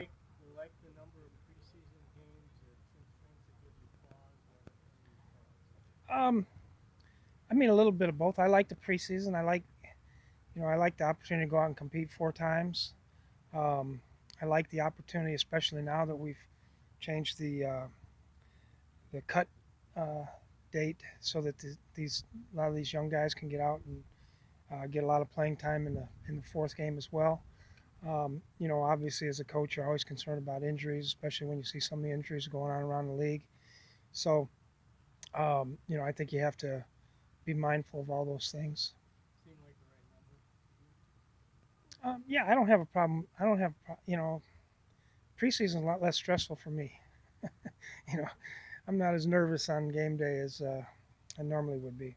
you like the number of preseason games that since things that give you pause or any pause? Um, I mean, a little bit of both. I like the preseason. I like the opportunity to go out and compete 4 times. Um, I like the opportunity, especially now that we've changed the cut uh, date, so that a lot of these young guys can get out and get a lot of playing time in the fourth game as well. Obviously, as a coach, you're always concerned about injuries, especially when you see some of the injuries going on around the league. So, I think you have to be mindful of all those things. Seem like the right number to you? Yeah, I don't have a problem. I don't have, preseason is a lot less stressful for me. you know, I'm not as nervous on game day as I normally would be.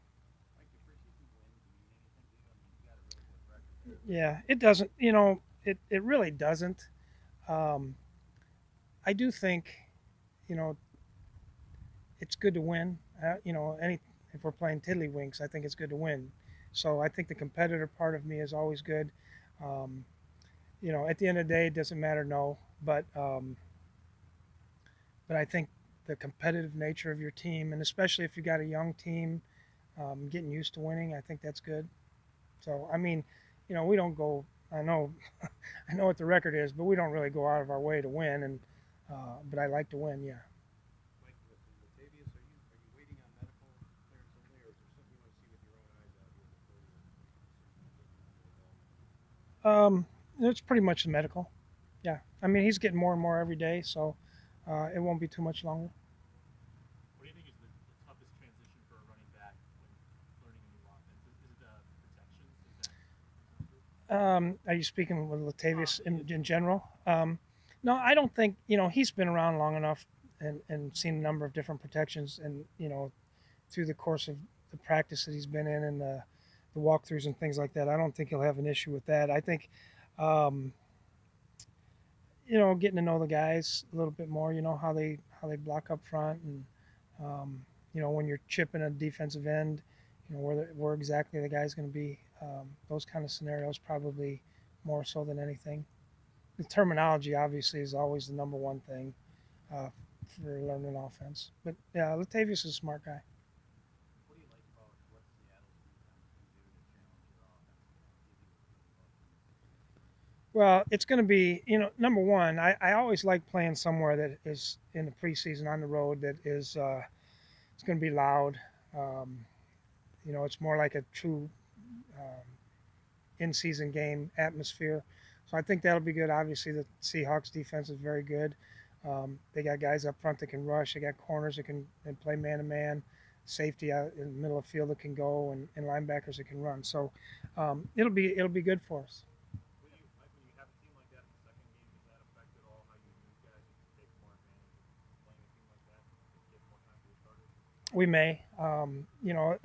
Mike, do preseason wins mean anything to you? I mean, you got a really good record there, but Yeah, it doesn't. It really doesn't. Um, I do think, you know, it's good to win. Any if we're playing tiddlywinks, I think it's good to win. So I think the competitor part of me is always good. Um, at the end of the day, it doesn't matter, no. But I think the competitive nature of your team, and especially if you got a young team, getting used to winning, I think that's good. So I mean, we don't go. I know, I know what the record is, but we don't really go out of our way to win. But I like to win. Yeah. Mike, with Latavius, are you waiting on medical clearance only, or is there something you want to see with your own eyes out here before you certainly give him another go? It's pretty much the medical. Yeah. I mean, he's getting more and more every day, so it won't be too much longer. What do you think is the toughest transition for a running back when learning a new offense? Is it the protections? Is that what it comes to? Are you speaking with Latavius Yeah, in general? No, I don't think, he's been around long enough and seen a number of different protections and, through the course of the practice that he's been in and the walkthroughs and things like that. I don't think he'll have an issue with that. I think, um, getting to know the guys a little bit more, how they block up front and, when you're chipping a defensive end, where exactly the guy's going to be. Those kind of scenarios probably more so than anything. The terminology obviously is always the number one thing uh, for learning offense. But yeah, Latavius is a smart guy. What do you like about what Seattle's defense can do to challenge your offense and kind of give you a feel for what can take place? Well, it's going to be, number one, I always like playing somewhere that is in the preseason on the road that is, it's going to be loud. Um, it's more like a true in season game atmosphere. So I think that'll be good. Obviously, the Seahawks defense is very good. They got guys up front that can rush. They got corners that can play man to man, safety out in the middle of the field that can go, and linebackers that can run. So it'll be good for us. Mike, when you have a team like that in the second game, does that affect at all how you move guys if you take more advantage of playing a team like that to give more time to your starters? We may,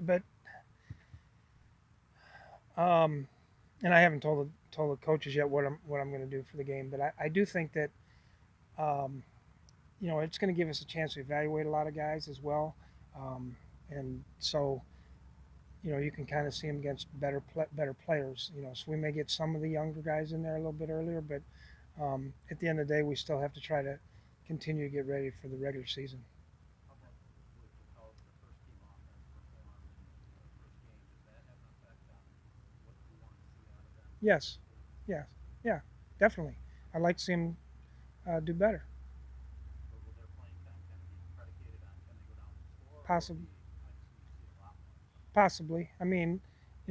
but um, and I haven't told the coaches yet what I'm going to do for the game. But I do think that um, it's going to give us a chance to evaluate a lot of guys as well, um, and so you can kind of see them against better players. So we may get some of the younger guys in there a little bit earlier, but at the end of the day, we still have to try to continue to get ready for the regular season. How about with how the first team offense performed in the first game? Does that have an effect on what you want to see out of them Yes, defensively? yes, yeah, definitely. I'd like to see them do better. Or will their playing time kind of be predicated on can they go down and score, or will it Possibly, be I just need to see a lot more? possibly. I mean,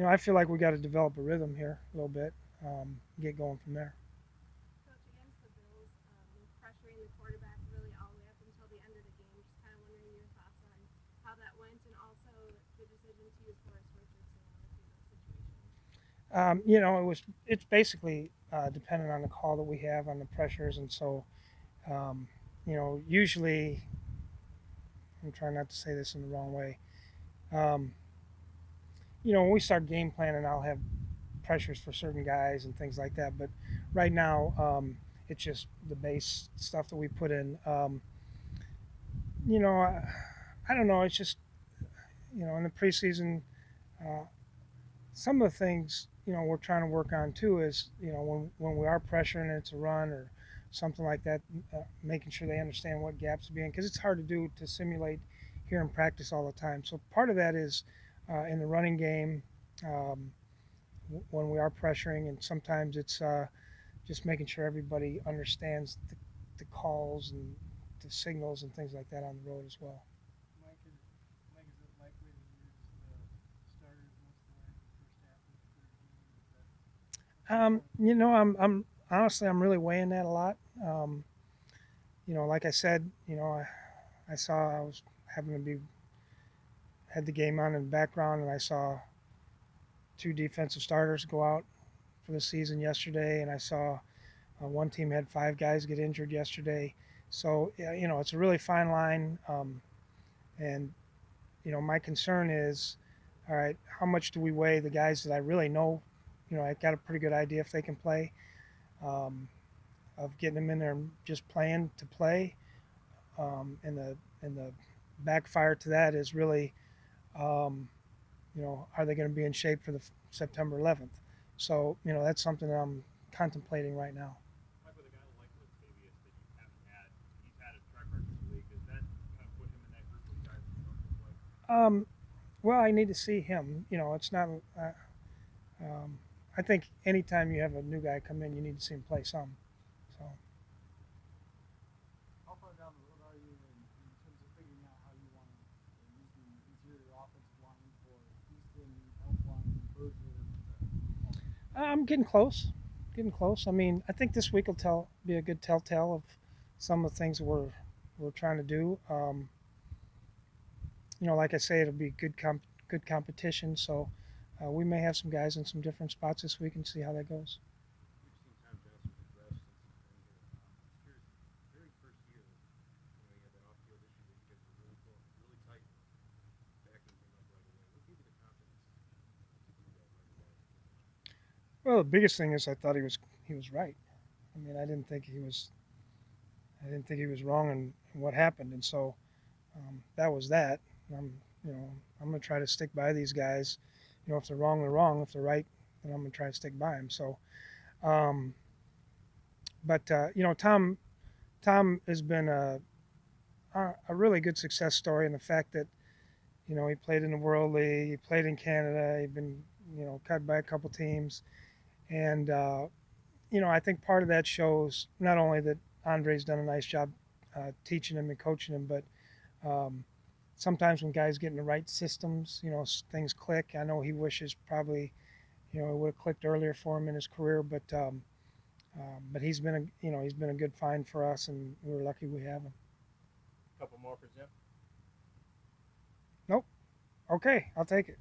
I feel like we got to develop a rhythm here a little bit, get going from there. Coach, against the Bills, with pressuring the quarterback really all the way up until the end of the game, just kind of wondering your thoughts on how that went and also the decision to use Forrest Richardson in a few of those situations. It's basically dependent on the call that we have on the pressures, and so usually I'm trying not to say this in the wrong way. Um, when we start game planning, I'll have pressures for certain guys and things like that. But right now, it's just the base stuff that we put in. You know, I, I don't know. It's just in the preseason, uh, some of the things we're trying to work on too is when we are pressuring and it's a run or something like that, making sure they understand what gaps to be in, because it's hard to do to simulate here in practice all the time. So part of that is in the running game um, when we are pressuring, and sometimes it's just making sure everybody understands the calls and the signals and things like that on the road as well. Mike, is it likely to use the starters most of the way in the first half of the third game? I'm honestly, I'm really weighing that a lot. Like I said, I saw I was having to be had the game on in the background, and I saw two defensive starters go out for the season yesterday, and I saw one team had 5 guys get injured yesterday. So it's a really fine line, and my concern is, all right, how much do we weigh the guys that I really know? I got a pretty good idea if they can play, of getting them in there and just playing to play, and the backfire to that is really, um, are they going to be in shape for the September 11th? So that's something that I'm contemplating right now. Mike, with a guy like Latavius that you haven't had, he's had a track record in the league. Does that kind of put him in that group of guys that you don't play? Well, I need to see him. It's not. I think anytime you have a new guy come in, you need to see him play some. So. How far down the road are you in terms of figuring out how you want to use the interior offensive line for Easton, Elfline, Berger? I'm getting close. Getting close. I mean, I think this week will be a good telltale of some of the things we're trying to do. Like I say, it'll be good competition. So we may have some guys in some different spots this week and see how that goes. We've seen Tom Johnson progress since he's been here. Curious, very first year, he had that off-field issue that you guys were really tight, backing him up right away. What gave you the confidence to do that right away? Well, the biggest thing is I thought he was right. I mean, I didn't think he was wrong in what happened, and so that was that. I'm I'm going to try to stick by these guys. If they're wrong, they're wrong. If they're right, then I'm going to try to stick by them. So, but Tom has been a really good success story in the fact that he played in the World League, he played in Canada, he'd been cut by a couple teams, and I think part of that shows not only that Andre's done a nice job teaching him and coaching him, but sometimes when guys get in the right systems, things click. I know he wishes probably, it would have clicked earlier for him in his career, but he's been a good find for us, and we're lucky we have him. Couple more for Zim. Nope. Okay, I'll take it.